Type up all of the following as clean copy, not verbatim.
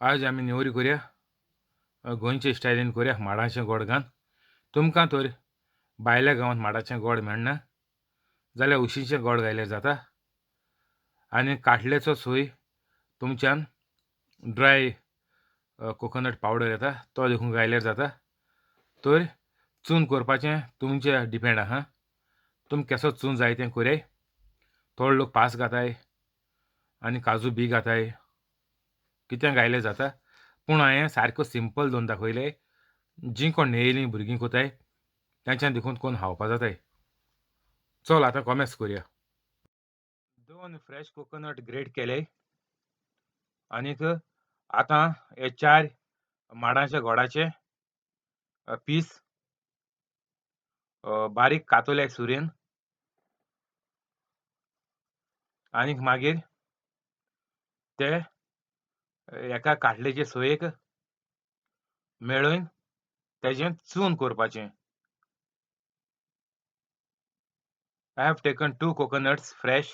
आज आमी नेवरी करुया गोंयचे स्टायलीन करुया माडाचें गोड घालन. तुमकां तर भायल्या गांवांत माडाचें गोड मेळना जाल्यार उशीचें गोड घायल्यार जाता. आनी काटलेचो सोय तुमच्यान ड्राय कोकोनट पावडर येता तो देखून घायल्यार जाता. तर चून करपाचें तुमचेर डिपेंड आहा. तुमकां केसो चून जाय तें कोराय. थोडे लोक पास घाताय आनी काजू बी घाताय. कितें घायल्यार जाता. पूण हांवें सारको सिंपल दोन दाखयले. जीं कोण नेयलीं भुरगीं कोताय तांच्यान देखून कोण हावपा जाताय. चल आतां कॉमेस करुया. 2 फ्रेश कोकोनट ग्रेट केले. आनीक आतां हे 4 माडाच्या गोडाचे पीस बारीक कातोले सुरयेन. आनीक मागीर ते एका काटलेचे सोयेक मेळोवन तेजें चून करपाचें. I have taken 2 coconuts fresh,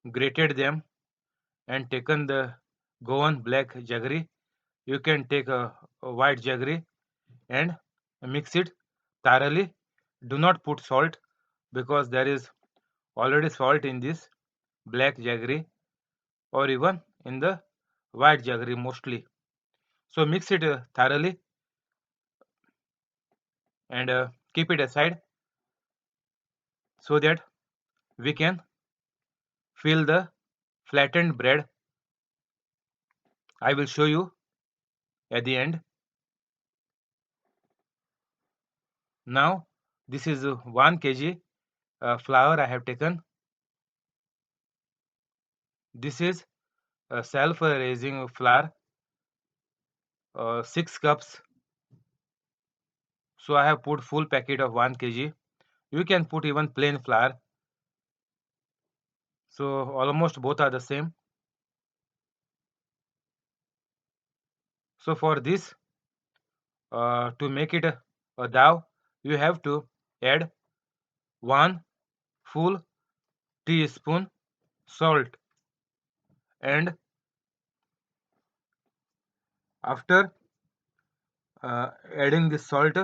grated them and taken the Goan black jaggery. You can take a white jaggery and mix it thoroughly. Do not put salt because there is already salt in this black jaggery or even in the white jaggery mostly. So mix it thoroughly and keep it aside so that we can fill the flattened bread. I will show you at the end. Now this is 1 kg flour I have taken. This is self-raising flour, 6 cups. So I have put full packet of 1 kg. You can put even plain flour. So almost both are the same. So for this, to make it a dough, you have to add 1 full teaspoon salt, and after adding this salt,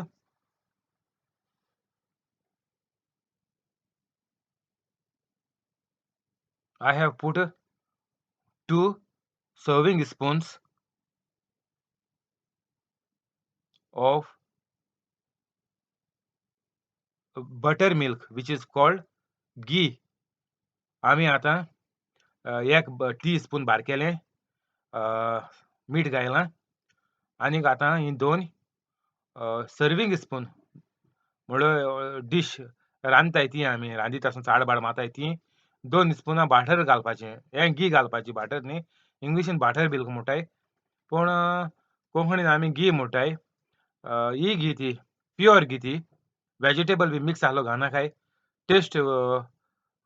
I have put 2 serving spoons of buttermilk, which is called ghee. आमी आतां 1 teaspoon बारकेलें मीठ घायलां. आनीक आतां ही 2 serving spoon म्हळ्यार dish रांदताय ती आमी रांदीत आसतना चाड-बाड मारताय ती 2 स्पुनां बाटर घालपाचें. हें घी घालपाची, बाटर न्ही. इंग्लिशीन बाटर मिल्क म्हणटाय, पूण कोंकणीन आमी घी म्हणटाय. ही घी ती प्युअर घी ती. वेजिटेबल बी मिक्स आहलो घालनाकाय. टेस्ट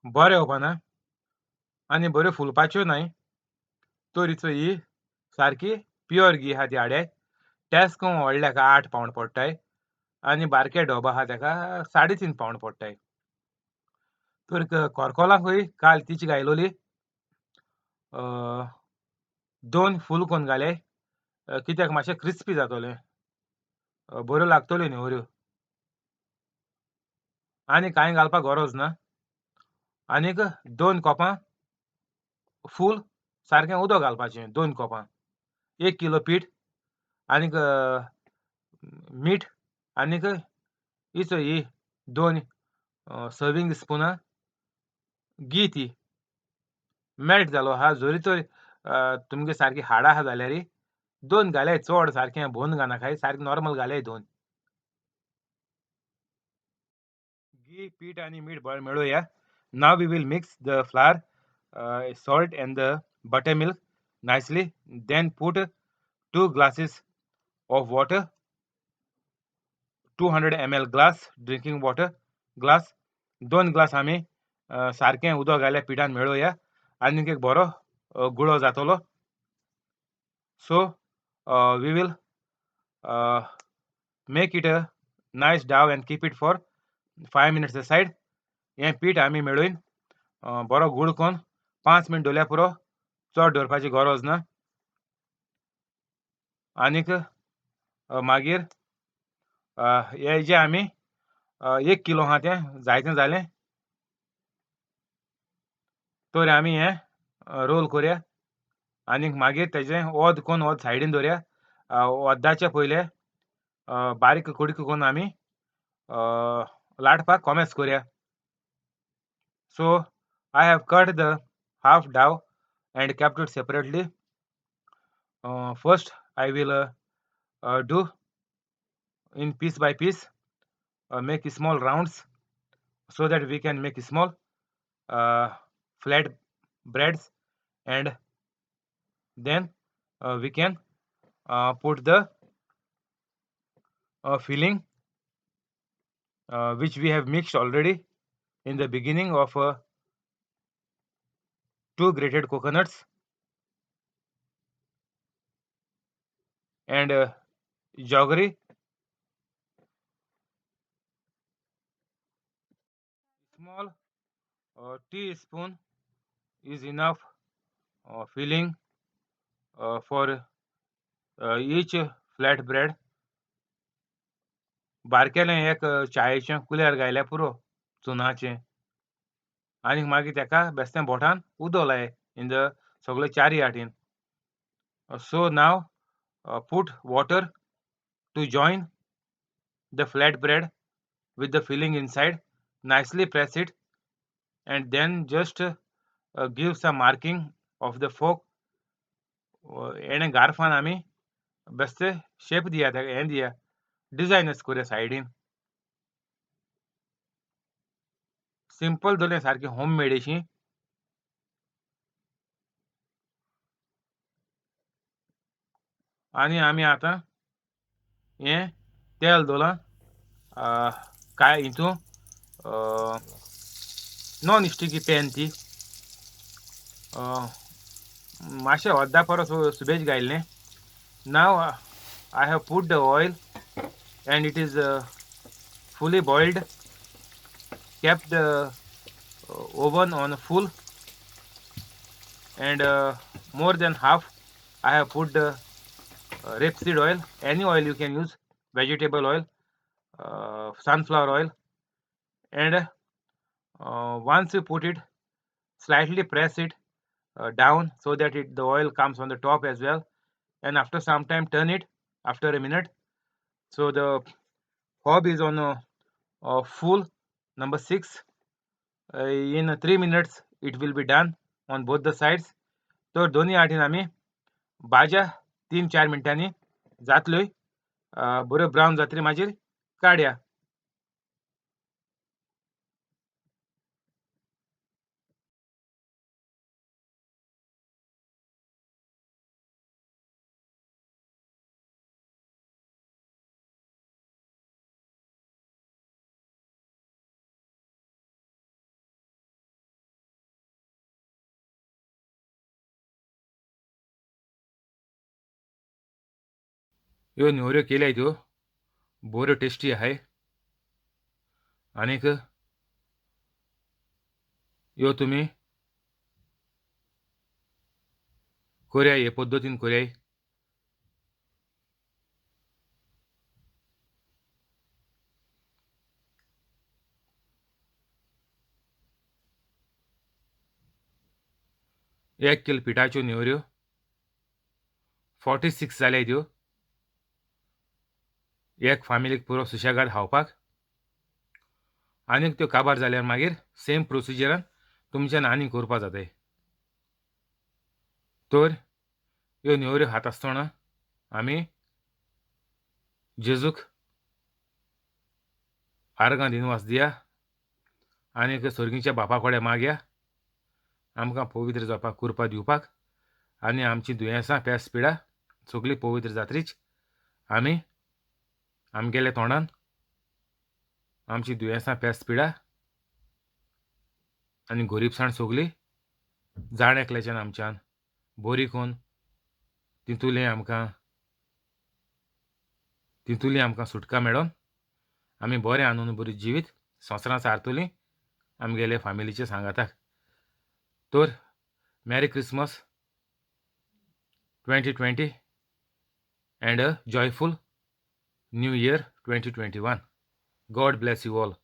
बरें येवपाना आनी बऱ्यो फुलपाच्यो नाय. तोरीचो ही सारकी प्युअर घी आहा ती हाड्यात. टेस्को व्हडल्याका 8 पावंड पडटाय आनी बारके डोबो आहा तेका 3.5 पावंड पडटाय. तर कोरकोलाकूय काल तीच घायलोली 2 फूल कोन्न घाले. कित्याक मातशें क्रिस्पी जातोलें. बऱ्यो लागतल्यो नेवऱ्यो. आनी कांय घालपाक गरज ना. आनीक 2 कोपां फूल सारकें उदक घालपाचें 2 कोपां. 1 किलो पीठ आनीक मीठ आनीक ही 2 सर्विंग स्पुनां घी ती. मेल्ट जालो आहा. जोरी तर तुमगे सारकी हाडां आहा जाल्यार 2 घाल्याय. चड सारकें भोन घालनाकाय. सारकें नॉर्मल घाल्याय 2. घी, पीठ आनी मीठ बरें मेळोया. Now we will mix the flour, salt and the buttermilk nicely. Then put 2 glasses of water, 200 ml glass drinking water glass. 2 glass आमी सारकें उदक घाल्या पिठान मेळोया. आनीक एक बरो गुळो जातलो. So we will make it a nice dough and keep it for 5 minutes aside. हें पीठ आमी मेळोवन बरो गूळ कोन्न 5 मिनट दवरल्यार पुरो. चड दवरपाची गरज ना. आनीक मागीर हे जे आमी 1 किलो आहा तें जायतें जालें. तर आमी हें रोल कोरया आनीक मागीर तेजें वोद कोन्न वोद सायडीन दवरया. वोद्दाचे पयले बारीक कुडको कोन्न आमी लाटपाक कोमेस कोरया. So I have cut the half dough and kept it separately. First, I will do in piece by piece, make small rounds so that we can make small flat breads, and then we can put the filling which we have mixed already in the beginning of 2 grated coconuts and jaggery. Small teaspoon is enough filling for each flat bread. बारकेलें एक चायेचें कुलेर घायल्यार पुरो चुनाचें. आनीक मागीर तेका बेश्टें बोटान उदक लाय in the सगळे चारी वाटेन. So now put water to join the flat bread with the filling inside. Nicely press it and then just give some marking of the fork. एणे गारफान आमी बेश्टे शेप दिया तेका, हें दिया, डिजायनच कोरया सायडीन. सिंपल दवरलें सारकें होममेड अशीं. आनी आमी आतां हें तेल दवरलां काय हितूं नॉन स्टिकी पॅन ती मातशें वोद्दा परस सुबेज घायल्लें. Now I have put the oil and it is fully boiled. Kept the oven on full and more than half I have put the rapeseed oil. Any oil you can use, vegetable oil, sunflower oil, and once you put it, slightly press it down so that the oil comes on the top as well, and after some time turn it after a minute. So the hob is on full number 6. In 3 minutes it will be done on both the sides. तर दोन्ही वाटेन आमी भाज्या 3-4 मिनटांनी जातल्यो. बऱ्यो brown जातरी मागीर काडया. ह्यो नेवऱ्यो केल्या त्यो बऱ्यो टेस्टी आहाय. आनीक ह्यो तुमी कोरया, हे पद्दतीन कोरयाय. एक किलो पिठाच्यो नेवऱ्यो 46 जाल्याय त्यो. एक फॅमिलीक पुरो सुशेगाद खावपाक. आनीक त्यो काबार जाल्यार मागीर सेम प्रोसिजरान तुमच्यान आनीक कोरपा जाताय. तर ह्यो नेवऱ्यो खात आसतना आमी जेजूक आर्गां दिनवास दिया आनीक सर्गीच्या बापा कडेन मागया आमकां पवित्र जावपाक कृपा दिवपाक आनी आमची दुयेंसां पेस पिडा सगळीं पवित्र जातरीच आमी आमगेले तोंडान आमची दुयेंसां पेस पिडा आनी गरीबसाण सगळीं जाण एकल्याच्यान आमच्यान बरी कोन्न तितूंतली आमकां सुटका मेळोन आमी बरें आनंद बरी जिवीत संवसारांत सारतलीं आमगेले फॅमिलीचे सांगाताक. तर मेरी Christmas 2020 and a joyful New Year 2021. God bless you all.